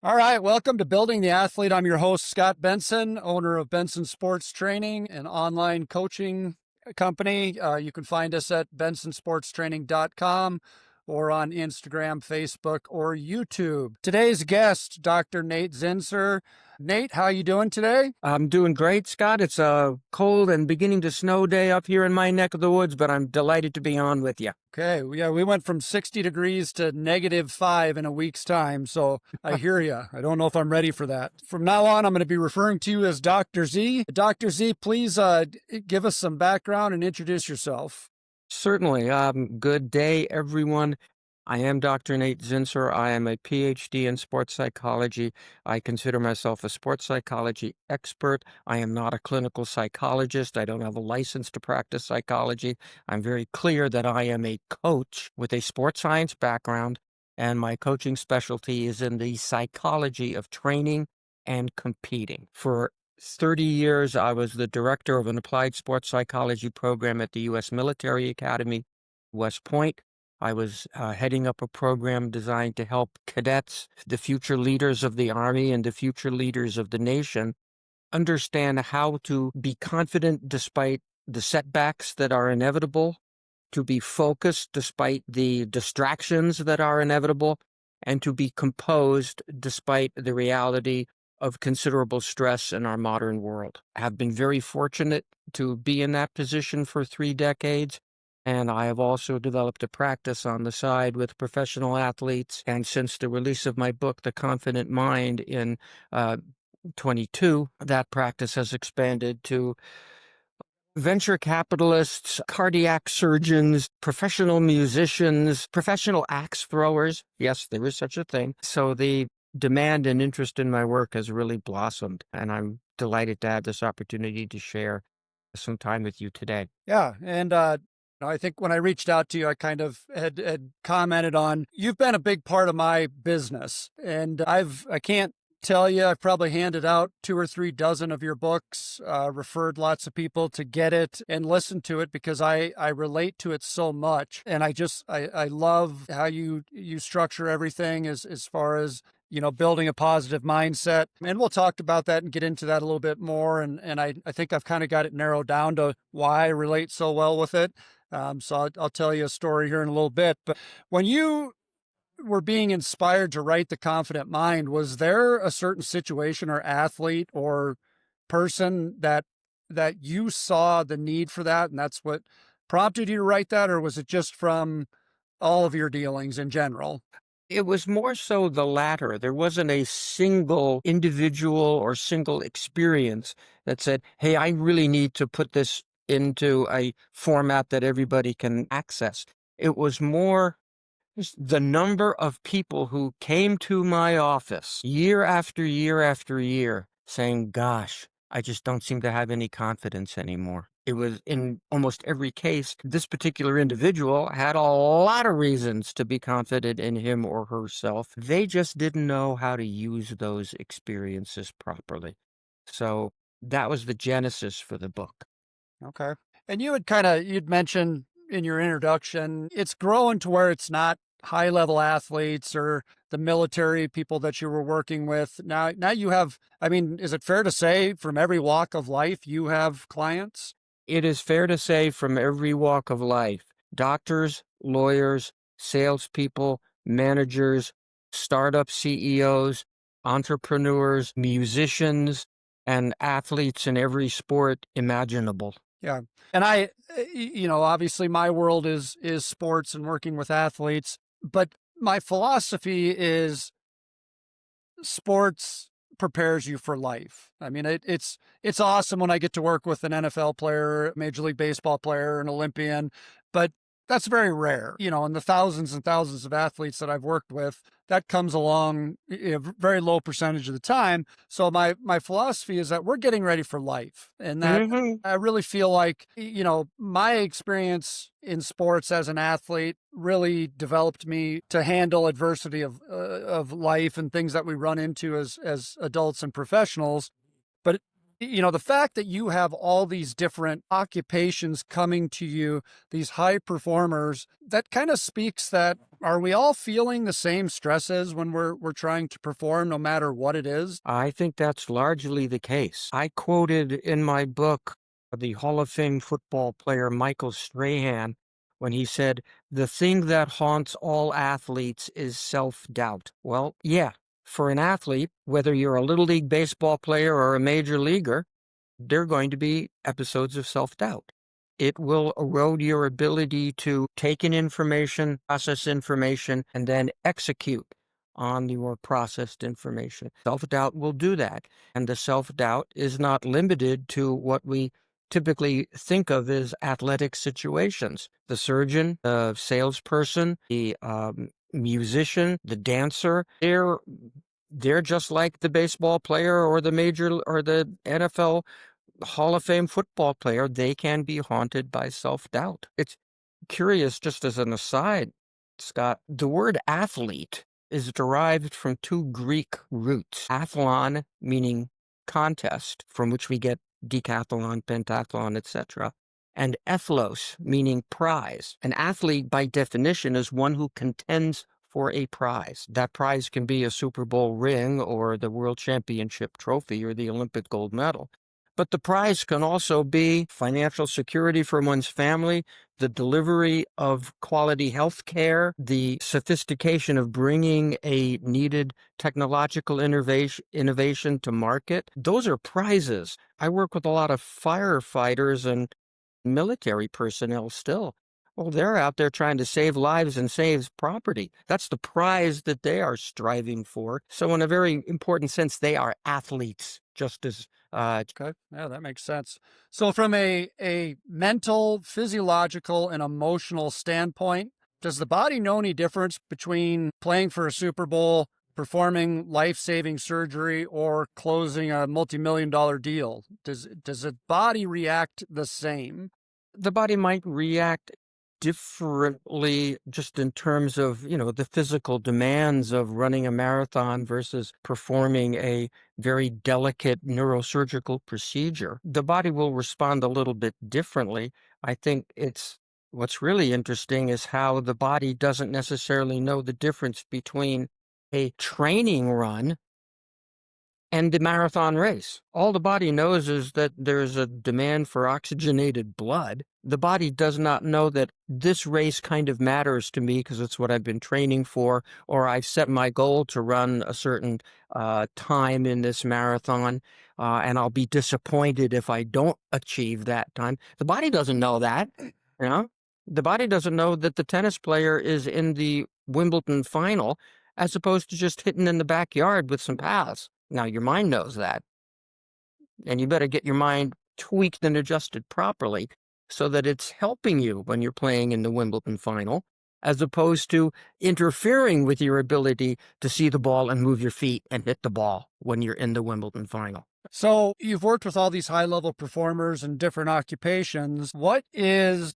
All right, welcome to Building the Athlete. I'm your host, Scott Benson, owner of Benson Sports Training, an online coaching company. You can find us at bensonsportstraining.com or on Instagram, Facebook, or YouTube. Today's guest, Dr. Nate Zinser. Nate, how you doing today? I'm doing great, Scott. It's a cold and beginning to snow day up here in my neck of the woods, but I'm delighted to be on with you. Okay, yeah, we went from 60 degrees to -5 in a week's time, so I hear you. I don't know if I'm ready for that. From now on, I'm going to be referring to you as Dr. Z. Dr. Z, please give us some background and introduce yourself. Certainly. Good day, everyone. I am Dr. Nate Zinser. I am a PhD in sports psychology. I consider myself a sports psychology expert. I am not a clinical psychologist. I don't have a license to practice psychology. I'm very clear that I am a coach with a sports science background, and my coaching specialty is in the psychology of training and competing. For 30 years, I was the director of an applied sports psychology program at the U.S. Military Academy, West Point. I was heading up a program designed to help cadets, the future leaders of the Army and the future leaders of the nation, understand how to be confident despite the setbacks that are inevitable, to be focused despite the distractions that are inevitable, and to be composed despite the reality of considerable stress in our modern world. I have been very fortunate to be in that position for 3 decades. And I have also developed a practice on the side with professional athletes. And since the release of my book, The Confident Mind, in 22, that practice has expanded to venture capitalists, cardiac surgeons, professional musicians, professional axe throwers. Yes, there is such a thing. So the demand and interest in my work has really blossomed. And I'm delighted to have this opportunity to share some time with you today. Yeah, and I think when I reached out to you, I kind of had commented on you've been a big part of my business, and I can't tell you, I've probably handed out 2 or 3 dozen of your books, referred lots of people to get it and listen to it because I relate to it so much, and I love how you structure everything as far as building a positive mindset. And we'll talk about that and get into that a little bit more. And I think I've kind of got it narrowed down to why I relate so well with it. So I'll tell you a story here in a little bit. But when you were being inspired to write The Confident Mind, was there a certain situation or athlete or person that you saw the need for that, and that's what prompted you to write that, or was it just from all of your dealings in general? It was more so the latter. There wasn't a single individual or single experience that said, hey, I really need to put this into a format that everybody can access. It was more just the number of people who came to my office year after year after year saying, gosh, I just don't seem to have any confidence anymore. It was in almost every case, this particular individual had a lot of reasons to be confident in him or herself. They just didn't know how to use those experiences properly. So that was the genesis for the book. Okay. And you'd mentioned in your introduction, it's growing to where it's not high level athletes or the military people that you were working with. Now you have, I mean, is it fair to say from every walk of life you have clients? It is fair to say from every walk of life, doctors, lawyers, salespeople, managers, startup CEOs, entrepreneurs, musicians, and athletes in every sport imaginable. Yeah. And obviously my world is sports and working with athletes, but my philosophy is sports prepares you for life. I mean, it's awesome when I get to work with an NFL player, Major League Baseball player, an Olympian, but that's very rare. And the thousands and thousands of athletes that I've worked with, that comes along a very low percentage of the time. So my philosophy is that we're getting ready for life, and that I really feel like my experience in sports as an athlete really developed me to handle adversity of life and things that we run into as adults and professionals. But the fact that you have all these different occupations coming to you, these high performers, that kind of speaks that Are we all feeling the same stresses when we're trying to perform no matter what it is? I think that's largely the case. I quoted in my book the Hall of Fame football player Michael Strahan when he said, "The thing that haunts all athletes is self-doubt." Well, yeah, for an athlete, whether you're a little league baseball player or a major leaguer, there are going to be episodes of self-doubt. It will erode your ability to take in information, process information, and then execute on your processed information. Self-doubt will do that. And the self-doubt is not limited to what we typically think of as athletic situations. The surgeon, the salesperson, the musician, the dancer, they're just like the baseball player or the major or the NFL Hall of Fame football player. They can be haunted by self-doubt. It's curious, just as an aside, Scott, the word athlete is derived from two Greek roots. Athlon, meaning contest, from which we get decathlon, pentathlon, etc., and ethlos, meaning prize. An athlete, by definition, is one who contends for a prize. That prize can be a Super Bowl ring or the World Championship trophy or the Olympic gold medal. But the prize can also be financial security for one's family, the delivery of quality health care, the sophistication of bringing a needed technological innovation to market. Those are prizes. I work with a lot of firefighters and military personnel still. Well, they're out there trying to save lives and save property. That's the prize that they are striving for. So in a very important sense, they are athletes, just as Okay. Yeah, that makes sense. So from a mental, physiological, and emotional standpoint, does the body know any difference between playing for a Super Bowl, performing life-saving surgery, or closing a multi-million-dollar deal? Does the body react the same? the body might react differently just in terms of, the physical demands of running a marathon versus performing a very delicate neurosurgical procedure. The body will respond a little bit differently. I think what's really interesting is how the body doesn't necessarily know the difference between a training run and the marathon race. All the body knows is that there's a demand for oxygenated blood. The body does not know that this race kind of matters to me because it's what I've been training for, or I've set my goal to run a certain time in this marathon, and I'll be disappointed if I don't achieve that time. The body doesn't know that, you know? The body doesn't know that the tennis player is in the Wimbledon final as opposed to just hitting in the backyard with some pals. Now, your mind knows that, and you better get your mind tweaked and adjusted properly so that it's helping you when you're playing in the Wimbledon final, as opposed to interfering with your ability to see the ball and move your feet and hit the ball when you're in the Wimbledon final. So you've worked with all these high-level performers in different occupations. What is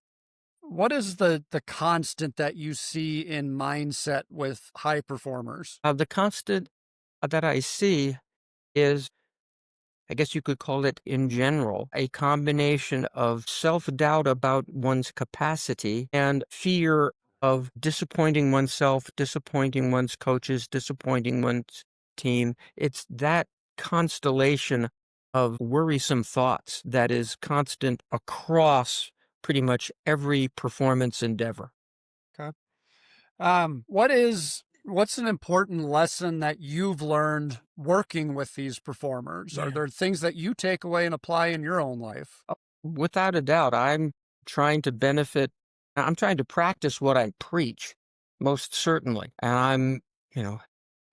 the constant that you see in mindset with high performers? The constant that I see is, I guess you could call it in general, a combination of self-doubt about one's capacity and fear of disappointing oneself, disappointing one's coaches, disappointing one's team. It's that constellation of worrisome thoughts that is constant across pretty much every performance endeavor. Okay. What's an important lesson that you've learned working with these performers? Are Yeah. there things that you take away and apply in your own life? Without a doubt, trying to benefit I'm trying to practice what I preach, most certainly. And you know,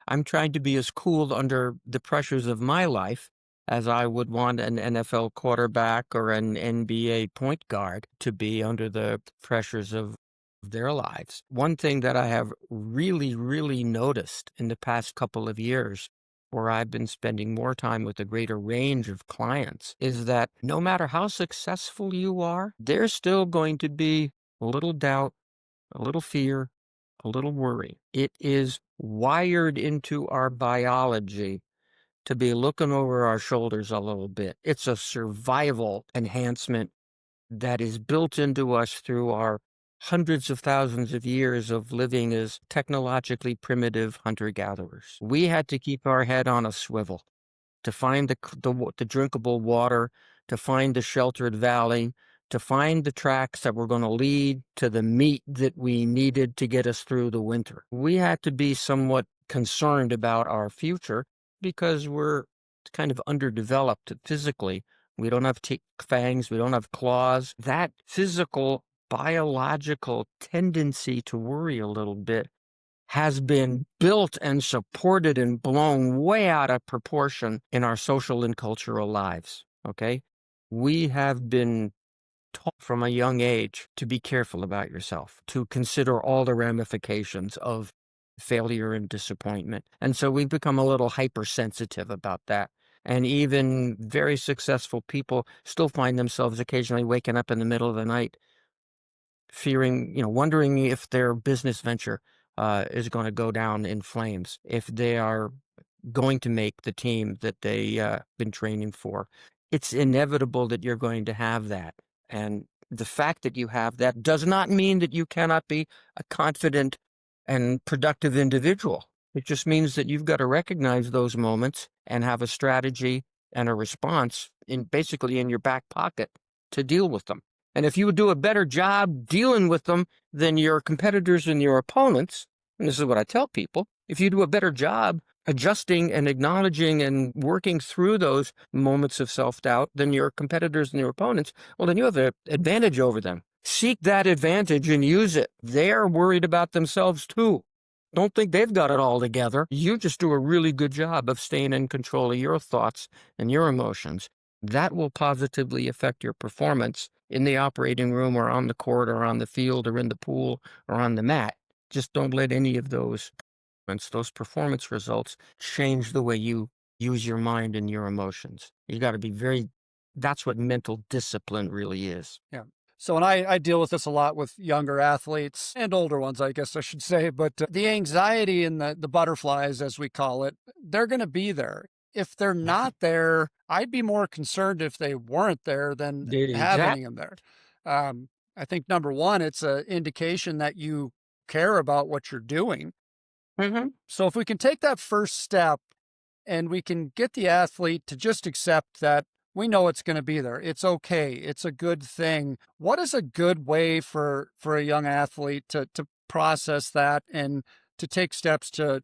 I'm trying to be as cool under the pressures of my life as I would want an NFL quarterback or an NBA point guard to be under the pressures of their lives. One thing that I have really, really noticed in the past couple of years, where I've been spending more time with a greater range of clients, is that no matter how successful you are, there's still going to be a little doubt, a little fear, a little worry. It is wired into our biology to be looking over our shoulders a little bit. It's a survival enhancement that is built into us through our hundreds of thousands of years of living as technologically primitive hunter-gatherers. We had to keep our head on a swivel to find the drinkable water, to find the sheltered valley, to find the tracks that were going to lead to the meat that we needed to get us through the winter. We had to be somewhat concerned about our future because we're kind of underdeveloped physically. We don't have fangs, we don't have claws. That physical, biological tendency to worry a little bit has been built and supported and blown way out of proportion in our social and cultural lives, okay? We have been taught from a young age to be careful about yourself, to consider all the ramifications of failure and disappointment. And so we've become a little hypersensitive about that. And even very successful people still find themselves occasionally waking up in the middle of the night fearing, wondering if their business venture is going to go down in flames, if they are going to make the team that they been training for. It's inevitable that you're going to have that. And the fact that you have that does not mean that you cannot be a confident and productive individual. It just means that you've got to recognize those moments and have a strategy and a response basically in your back pocket to deal with them. And if you would do a better job dealing with them than your competitors and your opponents, and this is what I tell people, if you do a better job adjusting and acknowledging and working through those moments of self-doubt than your competitors and your opponents, well, then you have an advantage over them. Seek that advantage and use it. They're worried about themselves too. Don't think they've got it all together. You just do a really good job of staying in control of your thoughts and your emotions. That will positively affect your performance in the operating room or on the court or on the field or in the pool or on the mat. Just don't let any of those performance results change the way you use your mind and your emotions. You got to be that's what mental discipline really is. Yeah. So, and I deal with this a lot with younger athletes and older ones, I guess I should say, but the anxiety and the butterflies, as we call it, they're going to be there. If they're not there, I'd be more concerned if they weren't there than having them there. I think number one, it's an indication that you care about what you're doing. Mm-hmm. So if we can take that first step and we can get the athlete to just accept that we know it's going to be there. It's okay. It's a good thing. What is a good way for a young athlete to process that and to take steps to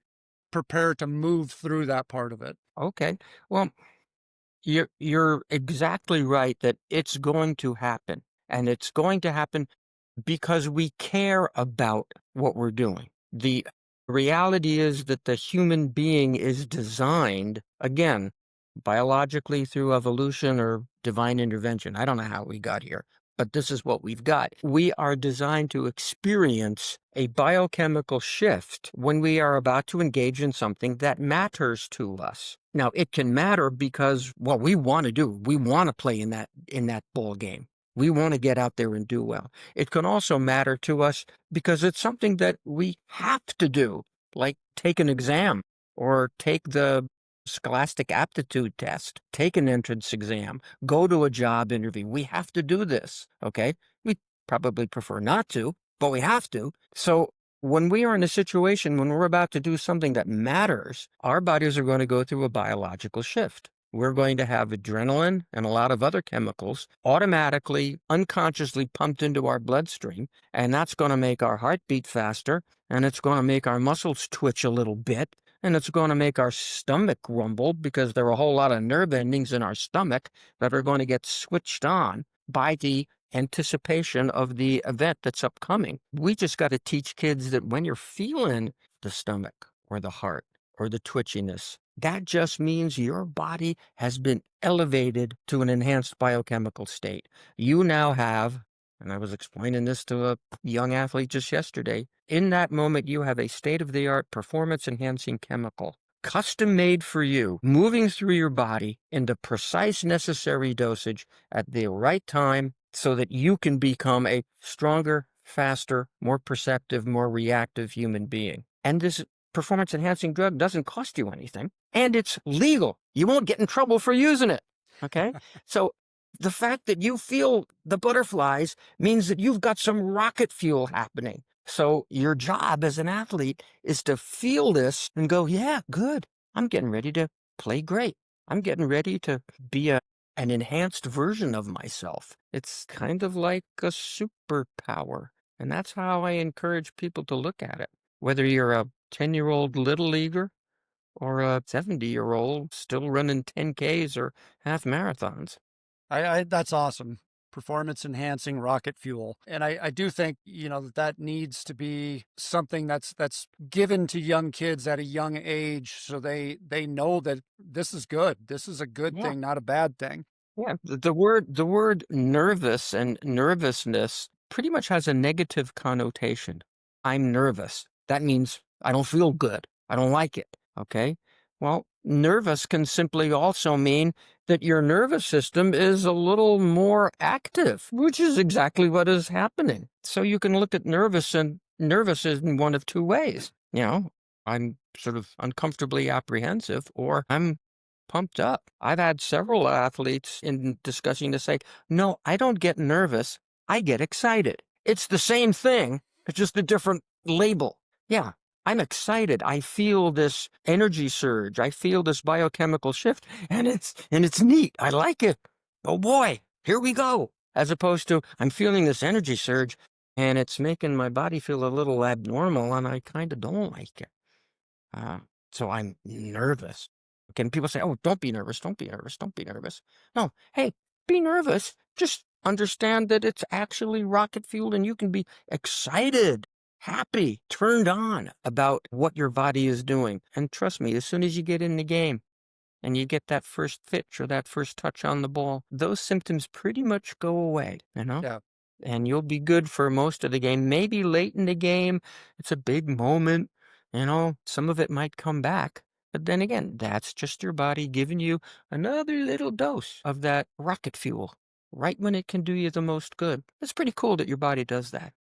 prepare to move through that part of it? Okay. Well, you're exactly right that it's going to happen. And it's going to happen because we care about what we're doing. The reality is that the human being is designed, again, biologically through evolution or divine intervention. I don't know how we got here, but this is what we've got. We are designed to experience a biochemical shift when we are about to engage in something that matters to us. Now, it can matter because what we want to do, we want to play in that ball game. We want to get out there and do well. It can also matter to us because it's something that we have to do, like take an exam or take the scholastic aptitude test, take an entrance exam, go to a job interview. We have to do this, okay? We probably prefer not to, but we have to. So when we are in a situation when we're about to do something that matters, our bodies are going to go through a biological shift. We're going to have adrenaline and a lot of other chemicals automatically, unconsciously pumped into our bloodstream, and that's going to make our heart beat faster, and it's going to make our muscles twitch a little bit, and it's going to make our stomach rumble because there are a whole lot of nerve endings in our stomach that are going to get switched on by the anticipation of the event that's upcoming. We just got to teach kids that when you're feeling the stomach or the heart or the twitchiness, that just means your body has been elevated to an enhanced biochemical state. You now have, and I was explaining this to a young athlete just yesterday, in that moment you have a state-of-the-art performance-enhancing chemical, custom-made for you, moving through your body in the precise necessary dosage at the right time so that you can become a stronger, faster, more perceptive, more reactive human being. And this performance-enhancing drug doesn't cost you anything, and it's legal. You won't get in trouble for using it, okay? So The fact that you feel the butterflies means that you've got some rocket fuel happening. So your job as an athlete is to feel this and go, yeah, good. I'm getting ready to play great. I'm getting ready to be an enhanced version of myself. It's kind of like a superpower. And that's how I encourage people to look at it. Whether you're a 10-year-old little leaguer or a 70-year-old still running 10Ks or half marathons. I that's awesome. Performance enhancing rocket fuel. And I do think, that that needs to be something that's given to young kids at a young age so they know that this is good. This is a good Yeah. thing, not a bad thing. Yeah, the word nervous and nervousness pretty much has a negative connotation. I'm nervous. That means I don't feel good. I don't like it. Okay? Well, nervous can simply also mean that your nervous system is a little more active, which is exactly what is happening. So you can look at nervous in one of two ways. I'm sort of uncomfortably apprehensive, or I'm pumped up. I've had several athletes in discussing to say, no, I don't get nervous. I get excited. It's the same thing. It's just a different label. Yeah, I'm excited. I feel this energy surge. I feel this biochemical shift, and it's neat. I like it. Oh boy, here we go. As opposed to I'm feeling this energy surge and it's making my body feel a little abnormal and I kind of don't like it. Uh, so I'm nervous. Can people say, oh, don't be nervous, don't be nervous, don't be nervous? No, hey, be nervous. Just understand that it's actually rocket fueled and you can be excited, happy, turned on about what your body is doing. And trust me, as soon as you get in the game and you get that first pitch or that first touch on the ball, those symptoms pretty much go away. Yeah. And you'll be good for most of the game. Maybe late in the game, it's a big moment, some of it might come back. But then again, that's just your body giving you another little dose of that rocket fuel right when it can do you the most good. It's pretty cool that your body does that.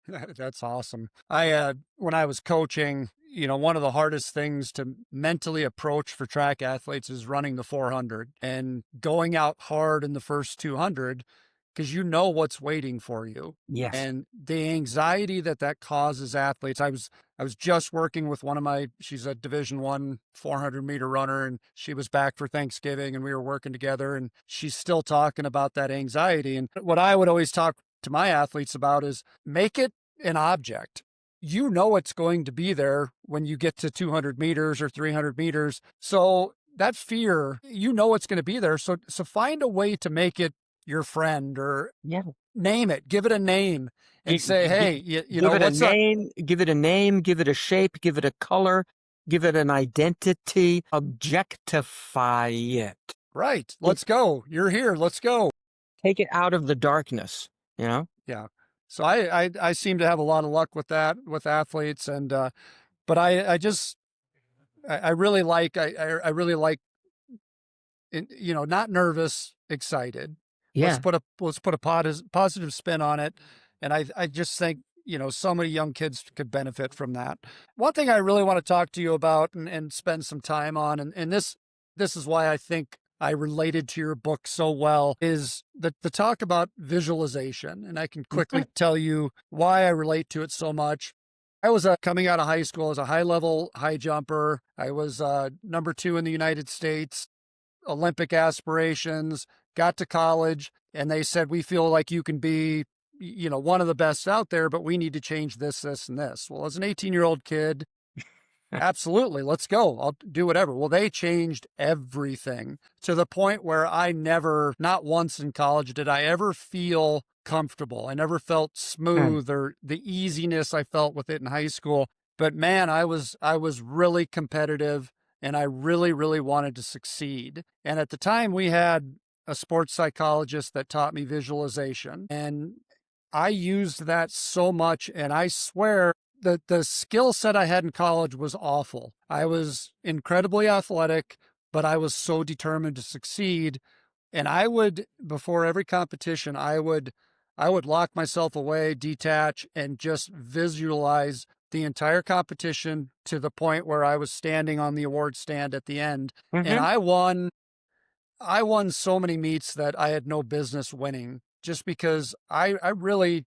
That's awesome. When I was coaching, one of the hardest things to mentally approach for track athletes is running the 400 and going out hard in the first 200 because you know what's waiting for you. Yes. And the anxiety that causes athletes. I was just working with she's a Division I 400-meter runner, and she was back for Thanksgiving, and we were working together, and she's still talking about that anxiety. And what I would always talk to my athletes about is make it an object. You know it's going to be there when you get to 200 meters or 300 meters. So that fear, it's going to be there. So find a way to make it your friend, or Yeah. name it, give it a name, and Gi- say, gi- hey, Give it a what's up? name, give it a name, give it a shape, give it a color, give it an identity, objectify it. Right. Let's go. You're here. Let's go. Take it out of the darkness, you know? Yeah. So I seem to have a lot of luck with that with athletes, and but I just I really like I really like not nervous, excited. Yeah. Let's put a positive spin on it, and I just think so many young kids could benefit from that. One thing I really want to talk to you about and spend some time on, and this is why I think I related to your book so well, is the talk about visualization, and I can quickly Mhm. tell you why I relate to it so much. I was coming out of high school as a high level high jumper. I was number 2 in the United States, Olympic aspirations, got to college, and they said, we feel like you can be, one of the best out there, but we need to change this, this, and this. Well, as an 18-year-old kid, absolutely, let's go. I'll do whatever. Well, they changed everything to the point where not once in college did I ever feel comfortable. I never felt Hmm. smooth or the easiness I felt with it in high school. But man, I was really competitive, and I really, really wanted to succeed. And at the time, we had a sports psychologist that taught me visualization, and I used that so much. And I swear the skill set I had in college was awful. I was incredibly athletic, but I was so determined to succeed. And I would, before every competition, I would lock myself away, detach, and just visualize the entire competition to the point where I was standing on the award stand at the end. And Hmm. I won I won so many meets that I had no business winning just because I really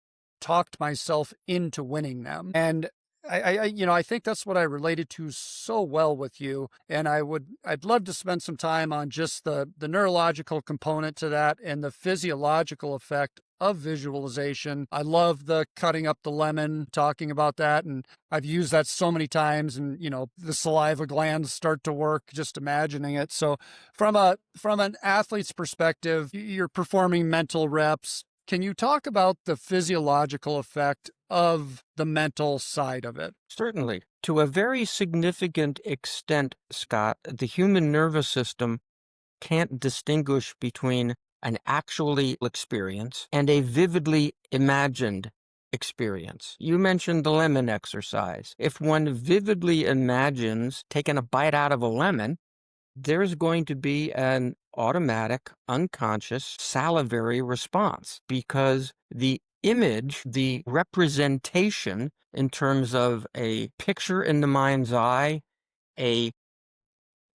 talked myself into winning them. And I think that's what I related to so well with you. And I'd love to spend some time on just the neurological component to that and the physiological effect of visualization. I love the cutting up the lemon, talking about that. And I've used that so many times, and, the saliva glands start to work just imagining it. So from an athlete's perspective, you're performing mental reps. Can you talk about the physiological effect of the mental side of it? Certainly. To a very significant extent, Scott, the human nervous system can't distinguish between an actually experience and a vividly imagined experience. You mentioned the lemon exercise. If one vividly imagines taking a bite out of a lemon, there's going to be an automatic, unconscious salivary response because the image, the representation in terms of a picture in the mind's eye, a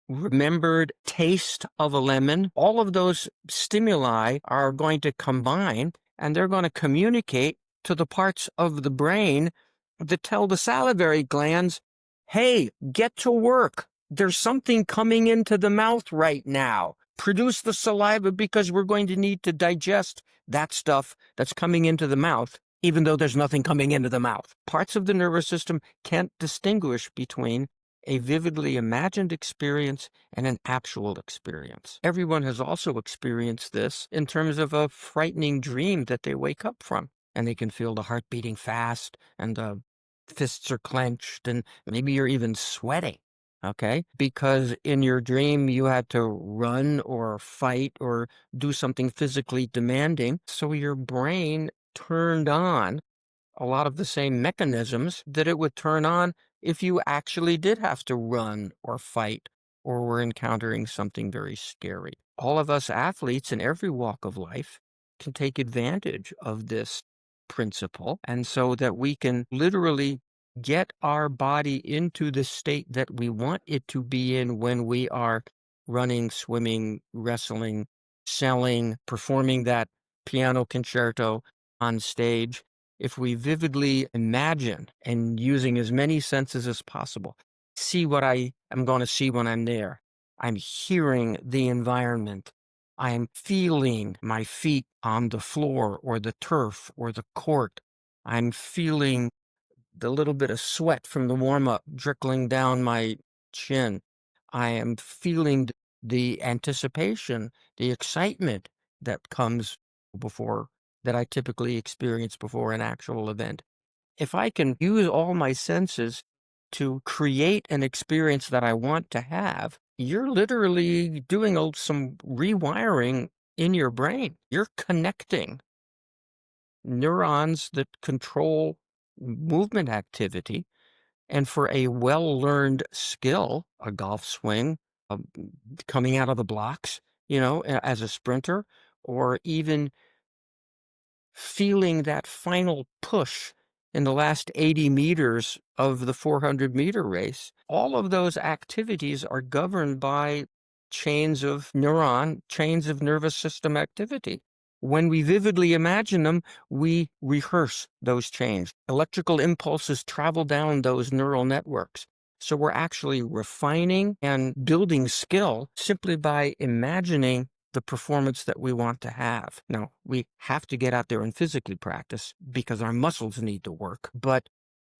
remembered taste of a lemon, all of those stimuli are going to combine and they're going to communicate to the parts of the brain that tell the salivary glands, hey, get to work. There's something coming into the mouth right now. Produce the saliva because we're going to need to digest that stuff that's coming into the mouth, even though there's nothing coming into the mouth. Parts of the nervous system can't distinguish between a vividly imagined experience and an actual experience. Everyone has also experienced this in terms of a frightening dream that they wake up from, and they can feel the heart beating fast and the fists are clenched and maybe you're even sweating. Okay, because in your dream you had to run or fight or do something physically demanding, so your brain turned on a lot of the same mechanisms that it would turn on if you actually did have to run or fight or were encountering something very scary. All of us athletes in every walk of life can take advantage of this principle, and so that we can literally get our body into the state that we want it to be in when we are running, swimming, wrestling, selling, performing that piano concerto on stage. If we vividly imagine and using as many senses as possible, see what I am going to see when I'm there. I'm hearing the environment. I'm feeling my feet on the floor or the turf or the court. I'm feeling the little bit of sweat from the warm-up trickling down my chin. I am feeling the anticipation, the excitement that comes before, that I typically experience before an actual event. If I can use all my senses to create an experience that I want to have, you're literally doing some rewiring in your brain. You're connecting neurons that control movement activity. And for a well-learned skill, a golf swing, coming out of the blocks, as a sprinter, or even feeling that final push in the last 80 meters of the 400-meter race, all of those activities are governed by chains of nervous system activity. When we vividly imagine them, we rehearse those chains. Electrical impulses travel down those neural networks. So we're actually refining and building skill simply by imagining the performance that we want to have. Now, we have to get out there and physically practice because our muscles need to work, but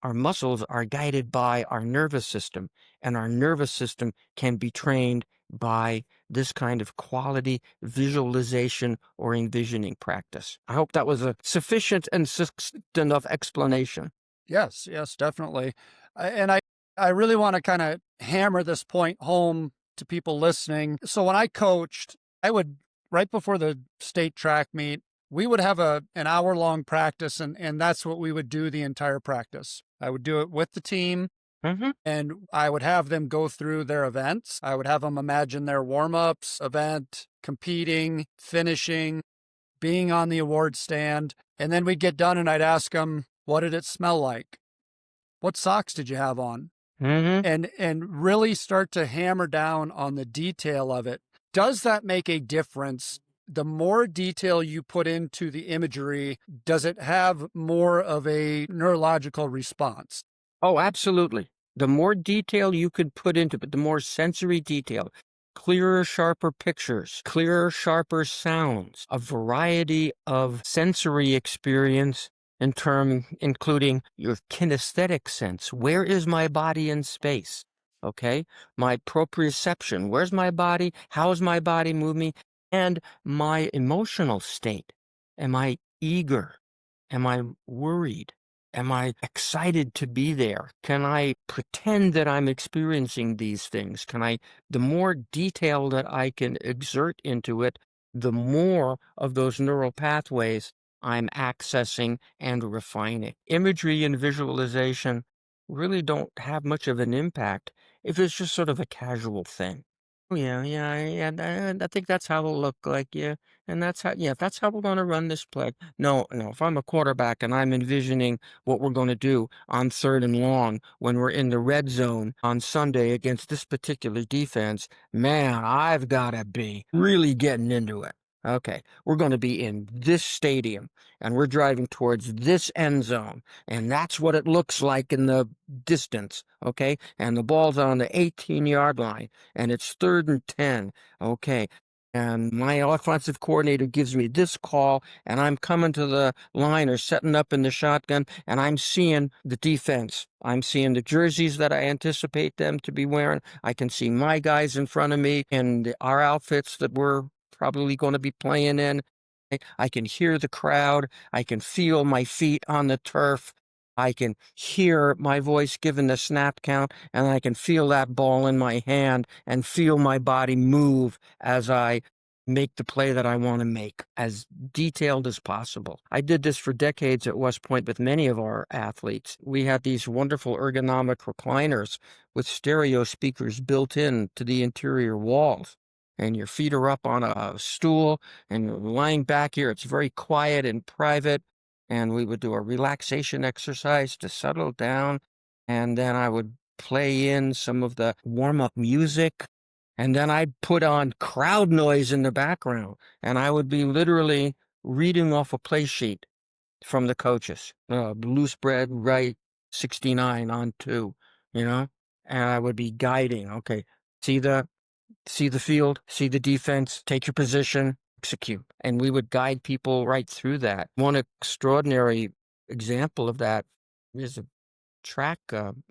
our muscles are guided by our nervous system, and our nervous system can be trained by this kind of quality visualization or envisioning practice. I hope that was a sufficient and succinct enough explanation. Yes, yes, definitely. And I really want to kind of hammer this point home to people listening. So when I coached, I would, right before the state track meet, we would have an hour long practice, and that's what we would do the entire practice. I would do it with the team, Mm-hmm. and I would have them go through their events. I would have them imagine their warm-ups, event, competing, finishing, being on the award stand. And then we'd get done and I'd ask them, what did it smell like? What socks did you have on? Mm-hmm. And really start to hammer down on the detail of it. Does that make a difference? The more detail you put into the imagery, does it have more of a neurological response? Oh, absolutely. The more detail you could put into it, the more sensory detail, clearer, sharper pictures, clearer, sharper sounds, a variety of sensory experience including your kinesthetic sense. Where is my body in space? Okay. My proprioception. Where's my body? How is my body moving? And my emotional state. Am I eager? Am I worried? Am I excited to be there? Can I pretend that I'm experiencing these things? The more detail that I can exert into it, the more of those neural pathways I'm accessing and refining. Imagery and visualization really don't have much of an impact if it's just sort of a casual thing. Oh, yeah. I think that's how it'll look like, yeah. And that's how we're going to run this play. No, no. If I'm a quarterback and I'm envisioning what we're going to do on 3rd and long when we're in the red zone on Sunday against this particular defense, man, I've got to be really getting into it. Okay, we're going to be in this stadium and we're driving towards this end zone, and that's what it looks like in the distance. Okay, and the ball's on the 18-yard line and it's 3rd and 10. Okay. And my offensive coordinator gives me this call, and I'm coming to the line or setting up in the shotgun, and I'm seeing the defense. I'm seeing the jerseys that I anticipate them to be wearing. I can see my guys in front of me and our outfits that we're probably going to be playing in. I can hear the crowd. I can feel my feet on the turf. I can hear my voice given the snap count, and I can feel that ball in my hand and feel my body move as I make the play that I want to make, as detailed as possible. I did this for decades at West Point with many of our athletes. We had these wonderful ergonomic recliners with stereo speakers built in to the interior walls. And your feet are up on a stool and you're lying back here. It's very quiet and private. And we would do a relaxation exercise to settle down. And then I would play in some of the warm-up music. And then I'd put on crowd noise in the background. And I would be literally reading off a play sheet from the coaches. Loose bread, right, 69 on 2, you know? And I would be guiding. Okay, see the field, see the defense, take your position, execute. And we would guide people right through that. One extraordinary example of that is a track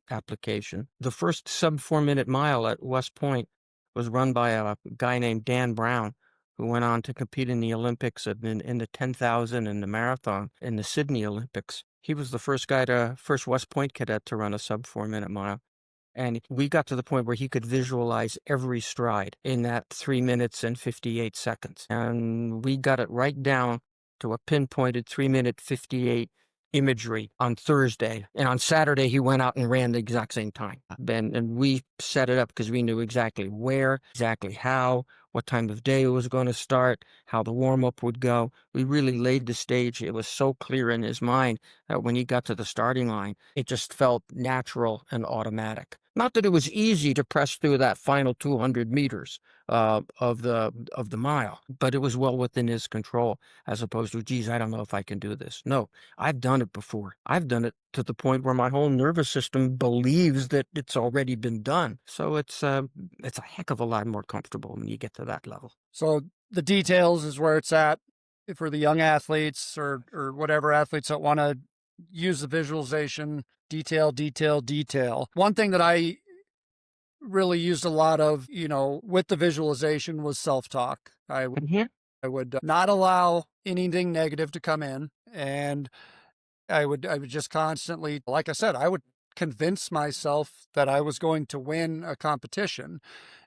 application. The first sub-4-minute mile at West Point was run by a guy named Dan Brown, who went on to compete in the Olympics in the 10,000 and the marathon in the Sydney Olympics. He was the first West Point cadet to run a sub-4-minute mile. And we got to the point where he could visualize every stride in that 3 minutes and 58 seconds. And we got it right down to a pinpointed 3-minute 58 imagery on Thursday. And on Saturday, he went out and ran the exact same time. And we set it up because we knew exactly where, exactly how, what time of day it was going to start, how the warm-up would go. We really laid the stage. It was so clear in his mind that when he got to the starting line, it just felt natural and automatic. Not that it was easy to press through that final 200 meters of the mile, but it was well within his control, as opposed to, geez, I don't know if I can do this. No, I've done it before. I've done it to the point where my whole nervous system believes that it's already been done. So it's a heck of a lot more comfortable when you get to that level. So the details is where it's at for the young athletes or whatever athletes that want to use the visualization, detail. One thing that I really used a lot of, with the visualization was self-talk. I would not allow anything negative to come in, and I would just constantly, like I said, I would convince myself that I was going to win a competition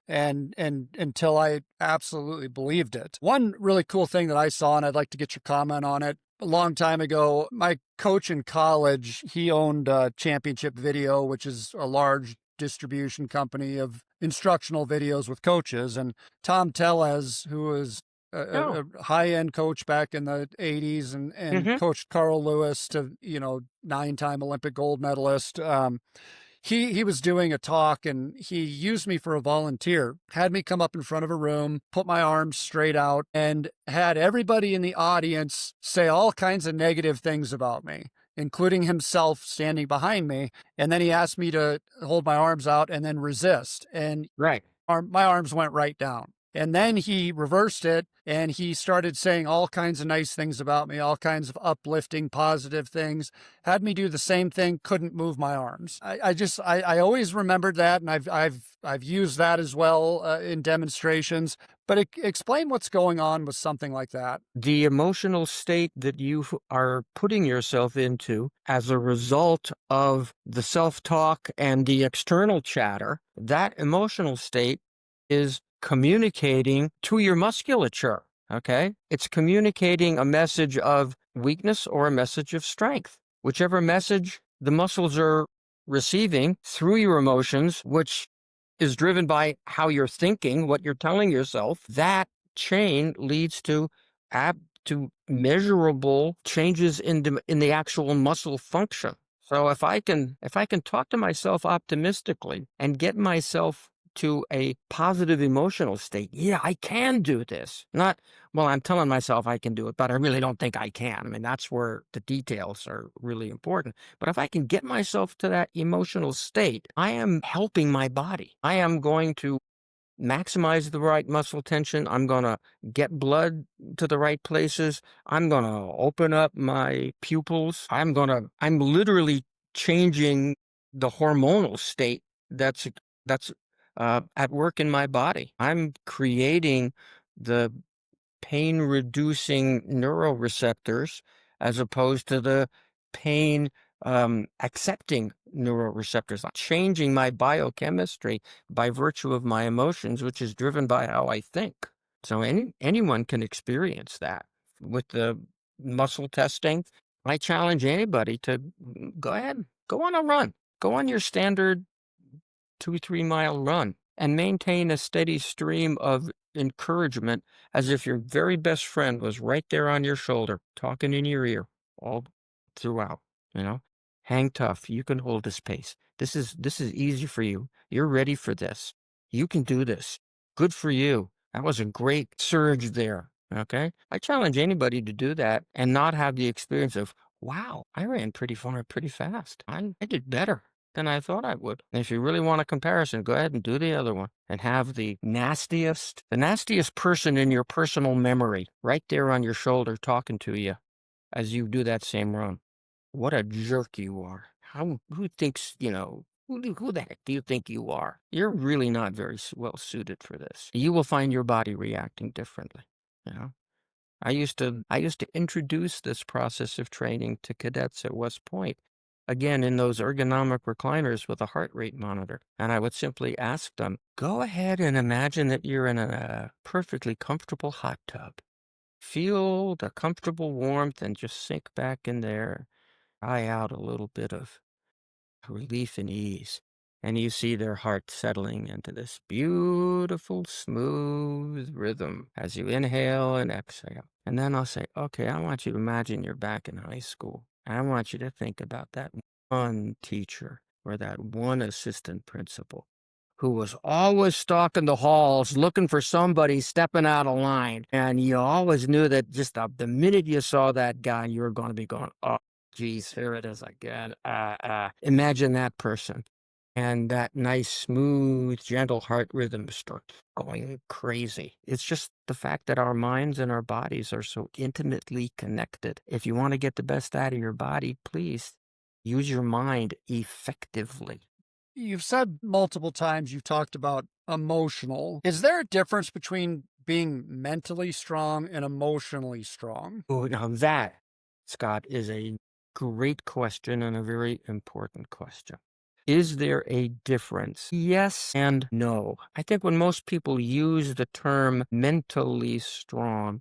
and until I absolutely believed it. One really cool thing that I saw, and I'd like to get your comment on it. A long time ago, my coach in college, he owned Championship Video, which is a large distribution company of instructional videos with coaches. And Tom Tellez, who was a high-end coach back in the 80s and coached Carl Lewis to, 9-time Olympic gold medalist. He was doing a talk and he used me for a volunteer, had me come up in front of a room, put my arms straight out, and had everybody in the audience say all kinds of negative things about me, including himself standing behind me. And then he asked me to hold my arms out and then resist. And Right. my arms went right down. And then he reversed it and he started saying all kinds of nice things about me, all kinds of uplifting, positive things. Had me do the same thing, couldn't move my arms. I always remembered that, and I've used that as well in demonstrations. But explain what's going on with something like that. The emotional state that you are putting yourself into as a result of the self-talk and the external chatter, that emotional state is communicating to your musculature, okay? It's communicating a message of weakness or a message of strength. Whichever message the muscles are receiving through your emotions, which is driven by how you're thinking, what you're telling yourself, that chain leads to to measurable changes in the actual muscle function. So if I can talk to myself optimistically and get myself to a positive emotional state, yeah, I can do this. Not, well, I'm telling myself I can do it, but I really don't think I can. I mean, that's where the details are really important. But if I can get myself to that emotional state, I am helping my body. I am going to maximize the right muscle tension. I'm going to get blood to the right places. I'm going to open up my pupils. I'm literally changing the hormonal state that's at work in my body. I'm creating the pain reducing neuroreceptors as opposed to the pain accepting neuroreceptors. I'm changing my biochemistry by virtue of my emotions, which is driven by how I think. So anyone can experience that with the muscle testing. I challenge anybody to go ahead, go on a run, go on your standard 2-3 mile run and maintain a steady stream of encouragement as if your very best friend was right there on your shoulder, talking in your ear all throughout, you know. Hang tough. You can hold this pace. This is easy for you. You're ready for this. You can do this. Good for you. That was a great surge there. Okay. I challenge anybody to do that and not have the experience of, wow, I ran pretty far, pretty fast. I did better than I thought I would. And if you really want a comparison, go ahead and do the other one and have the nastiest person in your personal memory right there on your shoulder talking to you as you do that same run. What a jerk you are. Who thinks, who the heck do you think you are? You're really not very well suited for this. You will find your body reacting differently, you know? I used to introduce this process of training to cadets at West Point, again in those ergonomic recliners with a heart rate monitor. And I would simply ask them, go ahead and imagine that you're in a perfectly comfortable hot tub. Feel the comfortable warmth and just sink back in there, try out a little bit of relief and ease. And you see their heart settling into this beautiful, smooth rhythm as you inhale and exhale. And then I'll say, okay, I want you to imagine you're back in high school. I want you to think about that one teacher or that one assistant principal who was always stalking the halls looking for somebody stepping out of line. And you always knew that just the minute you saw that guy, you were going to be going, oh, geez, here it is again. Imagine that person. And that nice, smooth, gentle heart rhythm starts going crazy. It's just the fact that our minds and our bodies are so intimately connected. If you want to get the best out of your body, please use your mind effectively. You've said multiple times you've talked about emotional. Is there a difference between being mentally strong and emotionally strong? Oh, now that, Scott, is a great question and a very important question. Is there a difference? Yes and no. I think when most people use the term mentally strong,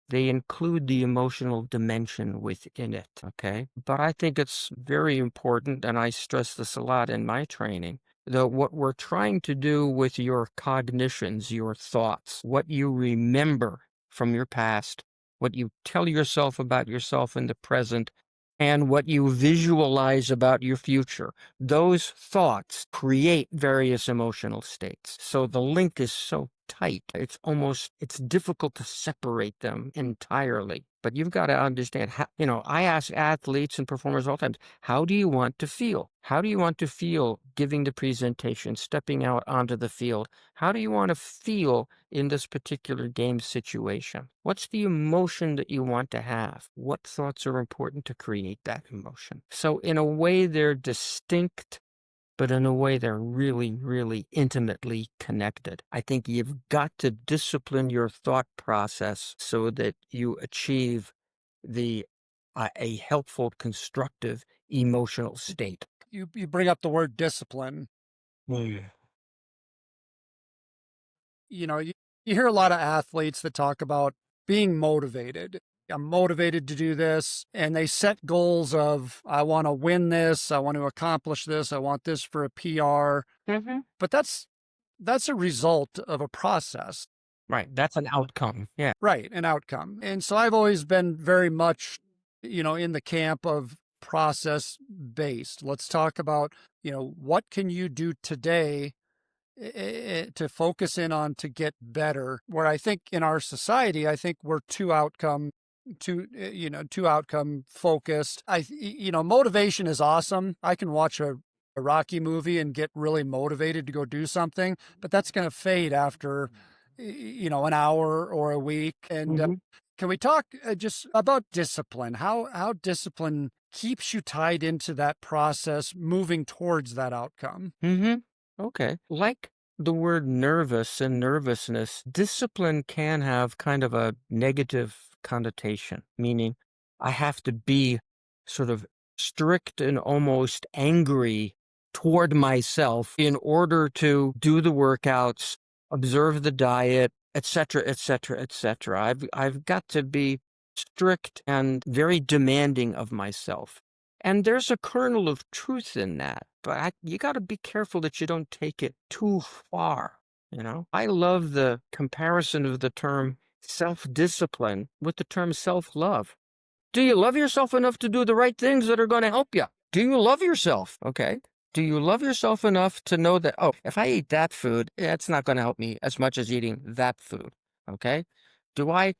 they include the emotional dimension within it, okay? But I think it's very important, and I stress this a lot in my training, that what we're trying to do with your cognitions, your thoughts, what you remember from your past, what you tell yourself about yourself in the present, and what you visualize about your future. Those thoughts create various emotional states. So the link is so tight. It's difficult to separate them entirely. But you've got to understand how, I ask athletes and performers all the time, how do you want to feel? How do you want to feel giving the presentation, stepping out onto the field? How do you want to feel in this particular game situation? What's the emotion that you want to have? What thoughts are important to create that emotion? So in a way, they're distinct, but in a way, they're really, really intimately connected. I think you've got to discipline your thought process so that you achieve the a helpful, constructive emotional state. You bring up the word discipline. Mm. You hear a lot of athletes that talk about being motivated. I'm motivated to do this, and they set goals of, I want to win this, I want to accomplish this, I want this for a PR. Mm-hmm. But that's a result of a process. Right. That's an outcome. Yeah. Right, an outcome. And so I've always been very much, in the camp of process based. Let's talk about, what can you do today to focus in on to get better. Where I think in our society, I think we're too outcome focused. Motivation is awesome. I can watch a Rocky movie and get really motivated to go do something, but that's going to fade after an hour or a week. And Mm-hmm. can we talk just about discipline? How discipline keeps you tied into that process, moving towards that outcome? Mm-hmm. Okay. Like the word nervous and nervousness, discipline can have kind of a negative connotation, meaning I have to be sort of strict and almost angry toward myself in order to do the workouts, observe the diet, etc., etc., etc. I've got to be strict and very demanding of myself. And there's a kernel of truth in that, but you got to be careful that you don't take it too far. I love the comparison of the term self-discipline with the term self-love. Do you love yourself enough to do the right things that are going to help you? Do you love yourself? Okay. Do you love yourself enough to know that, oh, if I eat that food, it's not going to help me as much as eating that food? Okay. Do I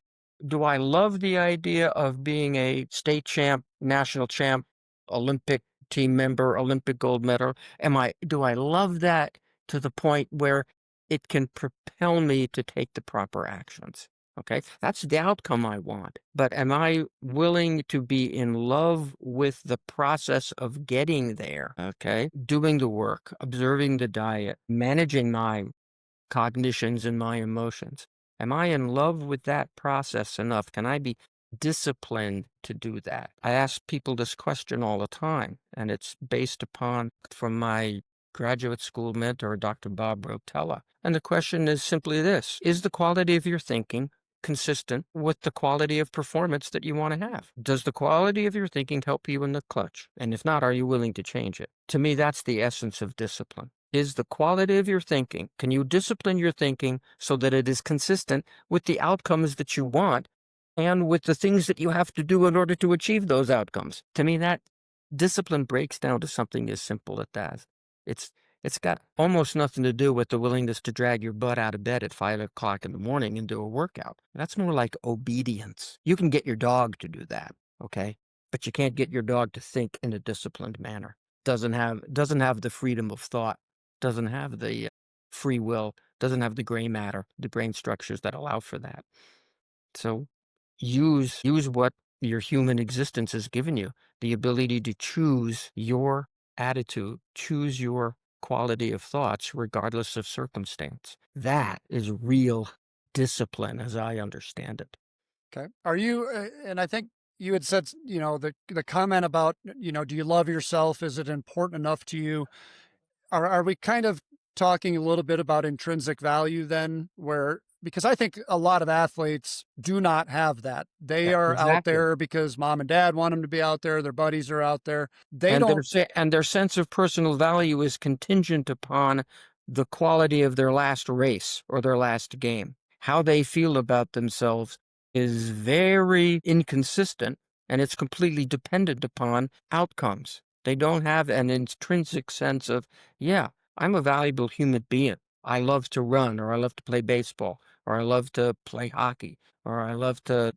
do I love the idea of being a state champ, national champ, Olympic team member, Olympic gold medal? Do I love that to the point where it can propel me to take the proper actions? Okay, that's the outcome I want. But am I willing to be in love with the process of getting there? Okay, doing the work, observing the diet, managing my cognitions and my emotions. Am I in love with that process enough? Can I be disciplined to do that? I ask people this question all the time, and it's based upon from my graduate school mentor, Dr. Bob Rotella. And the question is simply this: is the quality of your thinking consistent with the quality of performance that you want to have? Does the quality of your thinking help you in the clutch? And if not, are you willing to change it? To me, that's the essence of discipline. Is the quality of your thinking. Can you discipline your thinking so that it is consistent with the outcomes that you want and with the things that you have to do in order to achieve those outcomes? To me, that discipline breaks down to something as simple as that. It's got almost nothing to do with the willingness to drag your butt out of bed at 5 o'clock in the morning and do a workout. That's more like obedience. You can get your dog to do that, okay? But you can't get your dog to think in a disciplined manner. Doesn't have the freedom of thought, doesn't have the free will, doesn't have the gray matter, the brain structures that allow for that. So use what your human existence has given you, the ability to choose your attitude, choose your quality of thoughts regardless of circumstance. That is real discipline as I understand it. Okay. Are you, and I think you had said, the comment about, do you love yourself? Is it important enough to you? Are we kind of talking a little bit about intrinsic value then, because I think a lot of athletes do not have that. They Yeah, are out exactly. there because mom and dad want them to be out there. Their buddies are out there. They And don't. their sense of personal value is contingent upon the quality of their last race or their last game. How they feel about themselves is very inconsistent and it's completely dependent upon outcomes. They don't have an intrinsic sense of, yeah, I'm a valuable human being. I love to run, or I love to play baseball, or I love to play hockey, or I love to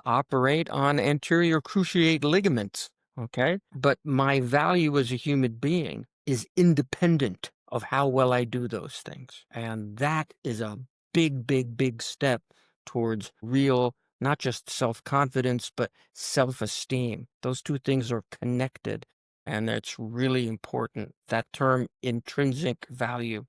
operate on anterior cruciate ligaments. Okay. But my value as a human being is independent of how well I do those things. And that is a big, big, big step towards real, not just self confidence, but self esteem. Those two things are connected. And it's really important. That term, intrinsic value.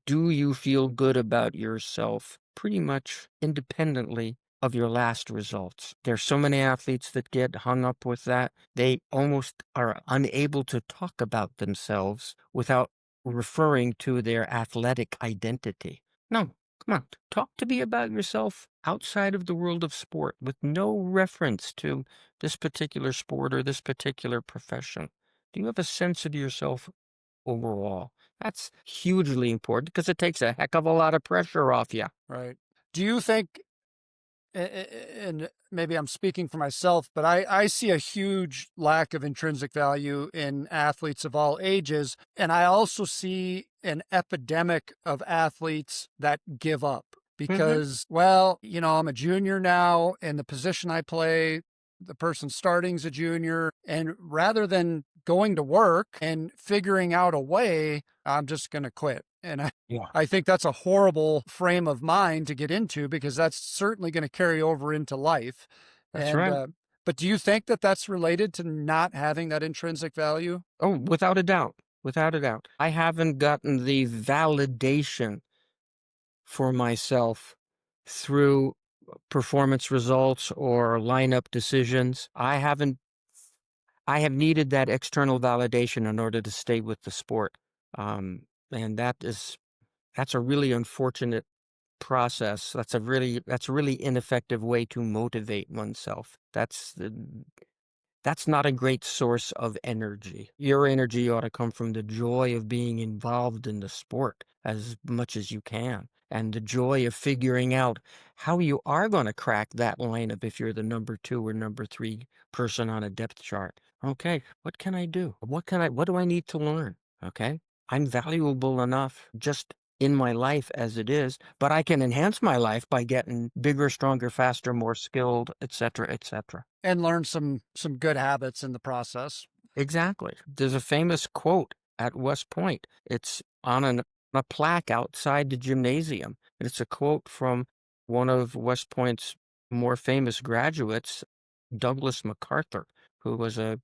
Do you feel good about yourself pretty much independently of your last results? There's so many athletes that get hung up with that. They almost are unable to talk about themselves without referring to their athletic identity. No, come on, talk to me about yourself outside of the world of sport with no reference to this particular sport or this particular profession. Do you have a sense of yourself overall? That's hugely important because it takes a heck of a lot of pressure off you. Right. Do you think, and maybe I'm speaking for myself, but I see a huge lack of intrinsic value in athletes of all ages. And I also see an epidemic of athletes that give up Hmm. because, well, I'm a junior now, and the position I play, the person starting's a junior. And rather than going to work and figuring out a way, I'm just going to quit. And Yeah, I think that's a horrible frame of mind to get into because that's certainly going to carry over into life. that's And, right. but do you think that that's related to not having that intrinsic value? Oh, without a doubt. Without a doubt. I haven't gotten the validation for myself through performance results or lineup decisions. I have needed that external validation in order to stay with the sport. And that's a really unfortunate process. That's a really ineffective way to motivate oneself. That's not a great source of energy. Your energy ought to come from the joy of being involved in the sport as much as you can, and the joy of figuring out how you are going to crack that lineup if you're the number 2 or number 3 person on a depth chart. Okay, what can I do? What do I need to learn? Okay, I'm valuable enough just in my life as it is, but I can enhance my life by getting bigger, stronger, faster, more skilled, etc., etc. And learn some good habits in the process. Exactly. There's a famous quote at West Point. It's on a plaque outside the gymnasium. And it's a quote from one of West Point's more famous graduates, Douglas MacArthur, who was a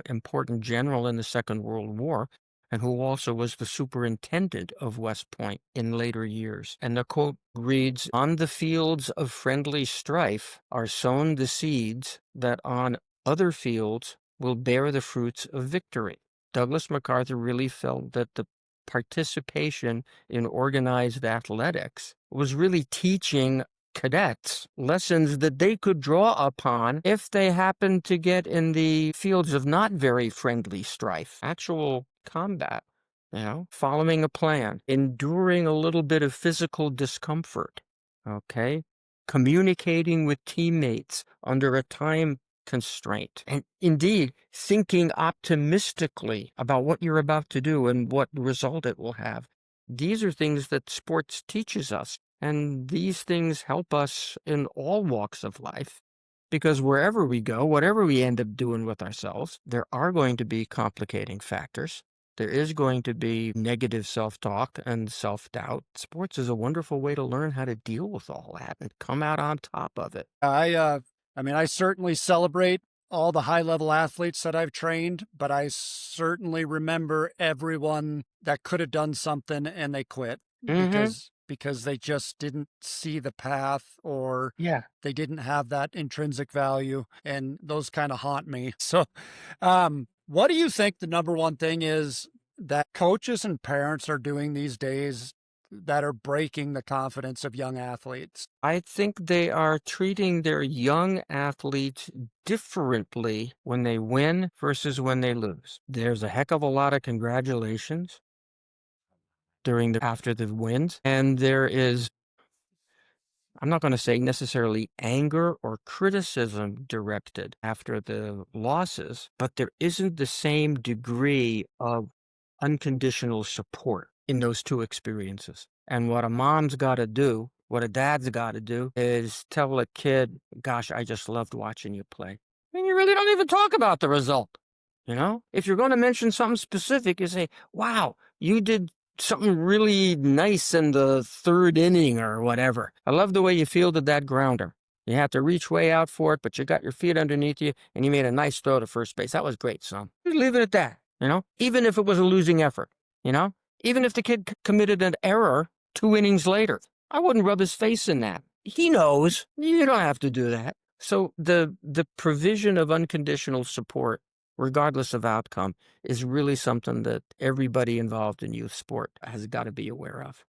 important general in the Second World War, and who also was the superintendent of West Point in later years. And the quote reads, "On the fields of friendly strife are sown the seeds that on other fields will bear the fruits of victory." Douglas MacArthur really felt that the participation in organized athletics was really teaching cadets lessons that they could draw upon if they happened to get in the fields of not very friendly strife, actual combat, following a plan, enduring a little bit of physical discomfort, okay, communicating with teammates under a time constraint, and indeed thinking optimistically about what you're about to do and what result it will have. These are things that sports teaches us, and these things help us in all walks of life. Because wherever we go, whatever we end up doing with ourselves, there are going to be complicating factors. There is going to be negative self-talk and self-doubt. Sports is a wonderful way to learn how to deal with all that and come out on top of it. I mean, I certainly celebrate all the high level athletes that I've trained, but I certainly remember everyone that could have done something and they quit Mm-hmm. because they just didn't see the path, or Yeah. they didn't have that intrinsic value, and those kind of haunt me. So, what do you think the number one thing is that coaches and parents are doing these days that are breaking the confidence of young athletes? I think they are treating their young athletes differently when they win versus when they lose. There's a heck of a lot of congratulations after the wins, and there is I'm not going to say necessarily anger or criticism directed after the losses, but there isn't the same degree of unconditional support in those two experiences. And what a mom's got to do, what a dad's got to do, is tell a kid, gosh, I just loved watching you play. And you really don't even talk about the result. You know, if you're going to mention something specific, you say, wow, you did something really nice in the third inning or whatever. I love the way you fielded that grounder. You had to reach way out for it, but you got your feet underneath you and you made a nice throw to first base. That was great, son. Just leave it at that, you know, even if it was a losing effort, you know, even if the kid committed an error 2 innings later. I wouldn't rub his face in that. He knows. You don't have to do that. So the provision of unconditional support, regardless of outcome, is really something that everybody involved in youth sport has got to be aware of.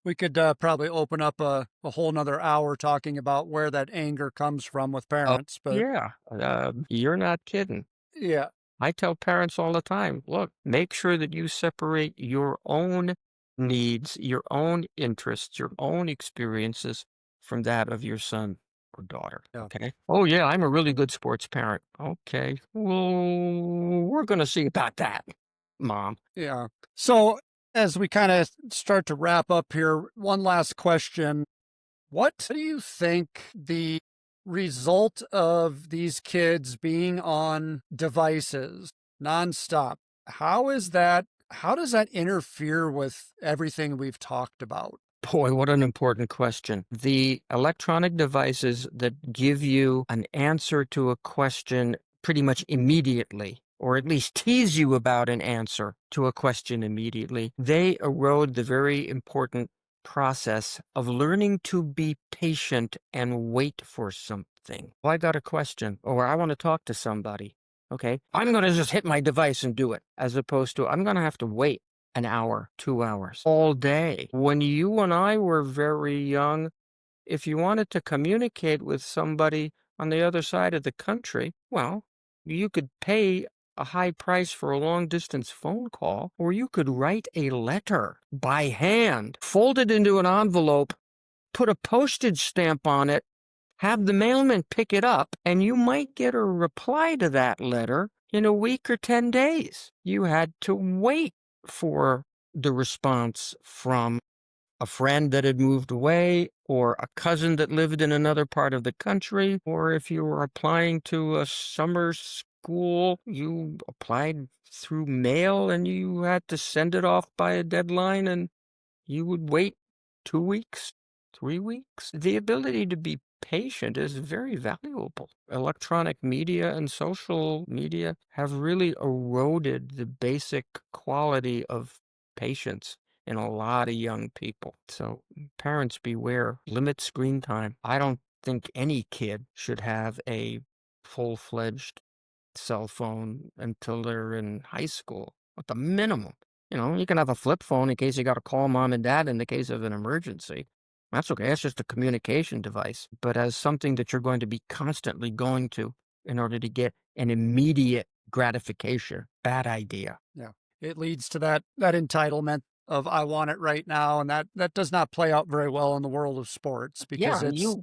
We could probably open up a whole nother hour talking about where that anger comes from with Oh, parents, but yeah. You're not kidding. yeah, I tell parents all the time, look, make sure that you separate your own needs, your own interests, your own experiences from that of your son or daughter. yeah, Okay. Oh, yeah, I'm a really good sports parent. Okay. Well, we're going to see about that, mom. yeah. So as we kind of start to wrap up here, one last question. What do you think the result of these kids being on devices nonstop, how does that interfere with everything we've talked about? Boy, what an important question. The electronic devices that give you an answer to a question pretty much immediately, or at least tease you about an answer to a question immediately, they erode the very important process of learning to be patient and wait for something. Well, I got a question, or I want to talk to somebody. Okay, I'm going to just hit my device and do it, as opposed to I'm going to have to wait an hour, 2 hours, all day. When you and I were very young, if you wanted to communicate with somebody on the other side of the country, well, you could pay a high price for a long distance phone call, or you could write a letter by hand, fold it into an envelope, put a postage stamp on it, have the mailman pick it up, and you might get a reply to that letter in a week or 10 days. You had to wait for the response from a friend that had moved away, or a cousin that lived in another part of the country, or if you were applying to a summer school, you applied through mail and you had to send it off by a deadline, and you would wait 2 weeks, 3 weeks. The ability to be patient is very valuable. Electronic media and social media have really eroded the basic quality of patience in a lot of young people. So parents beware, limit screen time. I don't think any kid should have a full-fledged cell phone until they're in high school, at the minimum. You know, you can have a flip phone in case you got to call mom and dad in the case of an emergency. That's okay. That's just a communication device. But as something that you're going to be constantly going to in order to get an immediate gratification, bad idea. Yeah. It leads to that entitlement of I want it right now, and that does not play out very well in the world of sports because Yeah, it's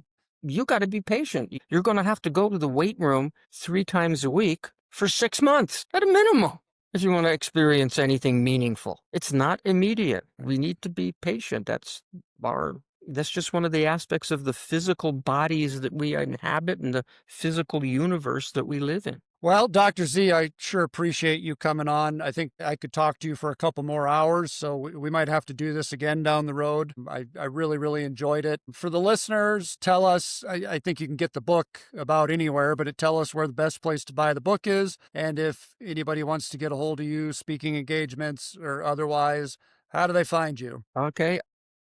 you got to be patient. You're going to have to go to the weight room 3 times a week for 6 months at a minimum if you want to experience anything meaningful. It's not immediate. We need to be patient. That's just one of the aspects of the physical bodies that we inhabit and the physical universe that we live in. well, Dr. Z, I sure appreciate you coming on. I think I could talk to you for a couple more hours, so we might have to do this again down the road. I really, really enjoyed it. For the listeners, tell us, I think you can get the book about anywhere, but tell us where the best place to buy the book is. And if anybody wants to get a hold of you, speaking engagements or otherwise, how do they find you? Okay.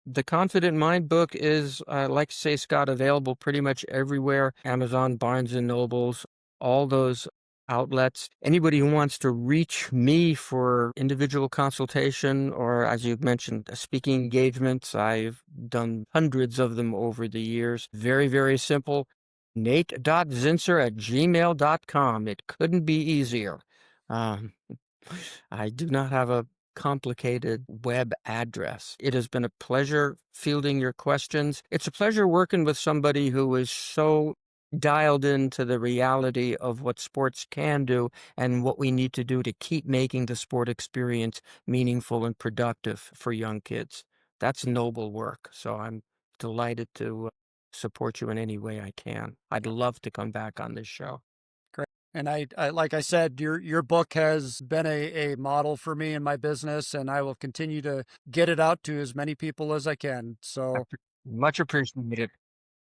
The Confident Mind book is, like say, Scott, available pretty much everywhere. Amazon, Barnes and Nobles, all those outlets. Anybody who wants to reach me for individual consultation or, as you've mentioned, speaking engagements, I've done hundreds of them over the years. Very, very simple. Nate.Zinser@gmail.com. It couldn't be easier. Um, I do not have a complicated web address. It has been a pleasure fielding your questions. It's a pleasure working with somebody who is so dialed into the reality of what sports can do and what we need to do to keep making the sport experience meaningful and productive for young kids. That's noble work. So I'm delighted to support you in any way I can. I'd love to come back on this show. Great. And I like I said, your book has been a model for me in my business, and I will continue to get it out to as many people as I can. So, Much appreciated.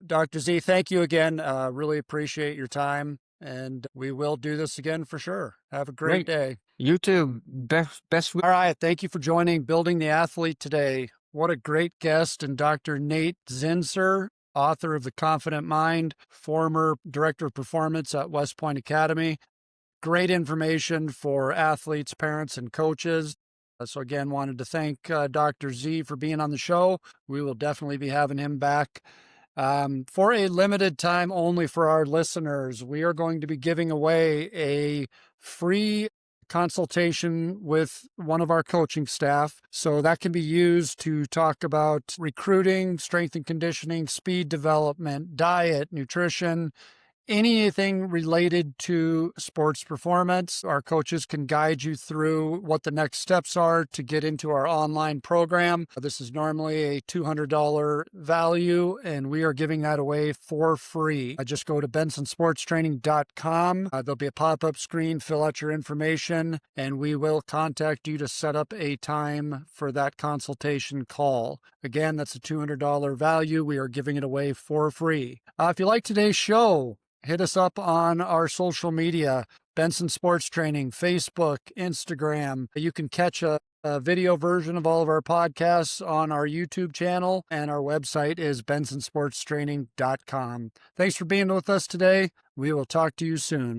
Dr. Z, thank you again. Really appreciate your time, and we will do this again for sure. Have a great Great. day. You too. Best. All right. Thank you for joining Building the Athlete today. What a great guest, and Dr. Nate Zinser, author of The Confident Mind, former director of performance at West Point Academy. Great information for athletes, parents, and coaches. So again, wanted to thank Dr. Z for being on the show. We will definitely be having him back. For a limited time only for our listeners, we are going to be giving away a free consultation with one of our coaching staff. So that can be used to talk about recruiting, strength and conditioning, speed development, diet, nutrition, anything related to sports performance. Our coaches can guide you through what the next steps are to get into our online program. This is normally a $200 value, and we are giving that away for free. Just go to bensonsportstraining.com. There'll be a pop-up screen, fill out your information, and we will contact you to set up a time for that consultation call. Again, that's a $200 value. We are giving it away for free. If you like today's show, hit us up on our social media, Benson Sports Training, Facebook, Instagram. You can catch a video version of all of our podcasts on our YouTube channel, and our website is bensonsportstraining.com. Thanks for being with us today. We will talk to you soon.